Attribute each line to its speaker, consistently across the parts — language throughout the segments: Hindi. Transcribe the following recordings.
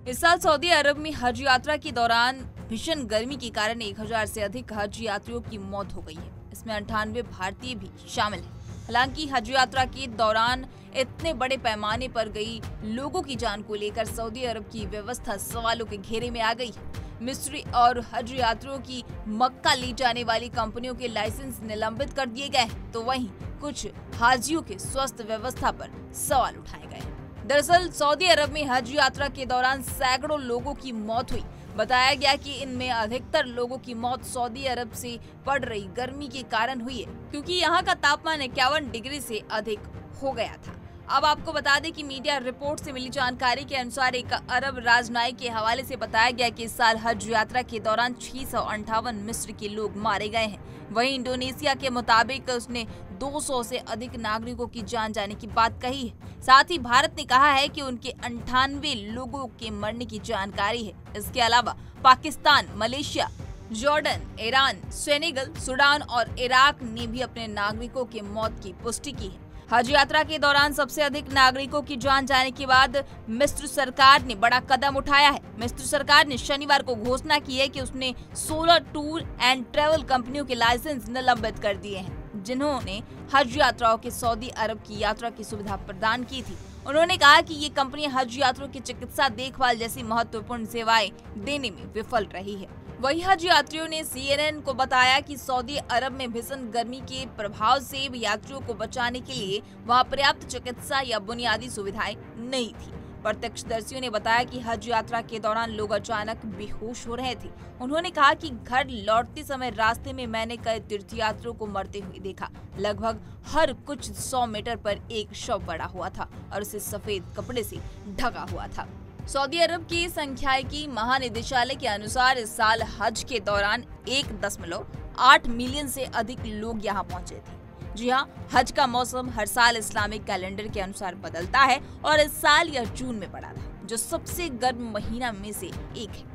Speaker 1: इस साल सऊदी अरब में हज यात्रा के दौरान भीषण गर्मी के कारण 1000 से अधिक हज यात्रियों की मौत हो गई है। इसमें 98 भारतीय भी शामिल हैं। हालांकि हज यात्रा के दौरान इतने बड़े पैमाने पर गई लोगों की जान को लेकर सऊदी अरब की व्यवस्था सवालों के घेरे में आ गई है। मिस्री और हज यात्रियों की मक्का ले जाने वाली कंपनियों के लाइसेंस निलंबित कर दिए गए, तो वहीं कुछ हाजियों के स्वास्थ्य व्यवस्था पर सवाल उठाए गए। दरअसल सऊदी अरब में हज यात्रा के दौरान सैकड़ों लोगों की मौत हुई। बताया गया कि इनमें अधिकतर लोगों की मौत सऊदी अरब से पड़ रही गर्मी के कारण हुई है, क्योंकि यहाँ का तापमान 51 डिग्री से अधिक हो गया था। अब आपको बता दें कि मीडिया रिपोर्ट से मिली जानकारी के अनुसार एक अरब राजनयिक के हवाले से बताया गया कि इस साल हज यात्रा के दौरान 658 मिस्र के लोग मारे गए हैं। वहीं इंडोनेशिया के मुताबिक उसने 200 से अधिक नागरिकों की जान जाने की बात कही है। साथ ही भारत ने कहा है कि उनके 98 लोगों के मरने की जानकारी है। इसके अलावा Pakistan, Malaysia, Jordan, Iran, Senegal, Sudan और इराक ने भी अपने नागरिकों की मौत की पुष्टि की है। हज यात्रा के दौरान सबसे अधिक नागरिकों की जान जाने के बाद मिस्र सरकार ने बड़ा कदम उठाया है। मिस्र सरकार ने शनिवार को घोषणा की है कि उसने 16 टूर एंड ट्रैवल कंपनियों के लाइसेंस निलंबित कर दिए हैं, जिन्होंने हज यात्राओं के सऊदी अरब की यात्रा की सुविधा प्रदान की थी। उन्होंने कहा कि ये कंपनी हज यात्रियों की चिकित्सा देखभाल जैसी महत्वपूर्ण सेवाएं देने में विफल रही है। वही हज यात्रियों ने CNN को बताया कि सऊदी अरब में भीषण गर्मी के प्रभाव से यात्रियों को बचाने के लिए वहां पर्याप्त चिकित्सा या बुनियादी सुविधाएं नहीं थी। प्रत्यक्षदर्शियों ने बताया कि हज यात्रा के दौरान लोग अचानक बेहोश हो रहे थे। उन्होंने कहा कि घर लौटते समय रास्ते में मैंने कई तीर्थयात्रियों को मरते हुए देखा। लगभग हर कुछ 100 मीटर पर एक शव पड़ा हुआ था और उसे सफेद कपड़े से ढका हुआ था। सऊदी अरब के सांख्यिकी महानिदेशालय के अनुसार इस साल हज के दौरान 1.8 मिलियन से अधिक लोग यहां पहुंचे थे। जी हां, हज का मौसम हर साल इस्लामिक कैलेंडर के अनुसार बदलता है और इस साल यह जून में पड़ा था, जो सबसे गर्म महीना में से एक है।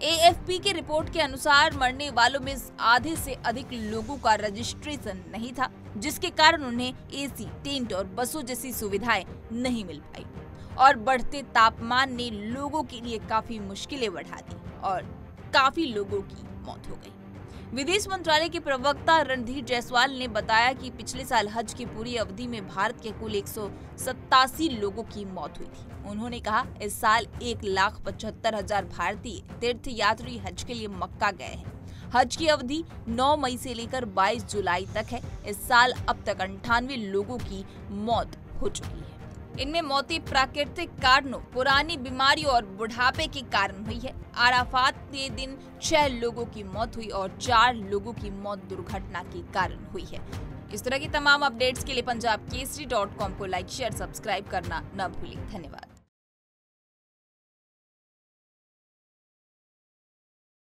Speaker 1: AFP की रिपोर्ट के अनुसार मरने वालों में आधे से अधिक लोगों का रजिस्ट्रेशन नहीं था, जिसके कारण उन्हें AC, टेंट और बसों जैसी सुविधाएं नहीं मिल पाई और बढ़ते तापमान ने लोगों के लिए काफी मुश्किलें बढ़ा दी और काफी लोगों की मौत हो गई। विदेश मंत्रालय के प्रवक्ता रणधीर जायसवाल ने बताया कि पिछले साल हज की पूरी अवधि में भारत के कुल 187 लोगों की मौत हुई थी। उन्होंने कहा, इस साल 1,75,000 भारतीय तीर्थ यात्री हज के लिए मक्का गए हैं। हज की अवधि 9 मई से लेकर 22 जुलाई तक है। इस साल अब तक 98 लोगों की मौत हो चुकी है। इनमें मौतें प्राकृतिक कारणों, पुरानी बीमारियों और बुढ़ापे के कारण हुई है। अराफात के दिन 6 लोगों की मौत हुई और 4 लोगों की मौत दुर्घटना के कारण हुई है। इस तरह की तमाम अपडेट्स के लिए पंजाबकेसरी.com को लाइक, शेयर, सब्सक्राइब करना न भूलें। धन्यवाद।